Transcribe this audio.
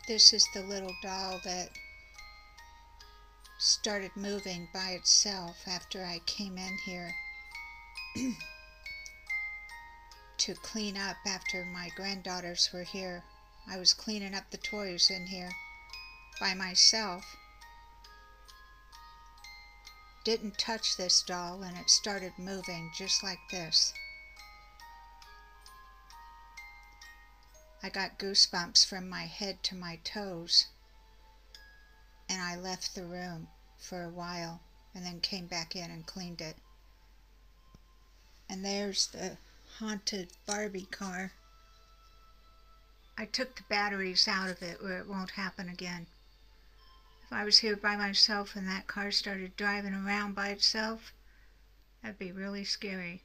This is the little doll that started moving by itself after I came in here to clean up after my granddaughters were here. I was cleaning up the toys in here by myself. Didn't touch this doll and it started moving just like this. I got goosebumps from my head to my toes, and I left the room for a while and then came back in and cleaned it. And there's the haunted Barbie car. I took the batteries out of it where it won't happen again. If I was here by myself and that car started driving around by itself, that'd be really scary.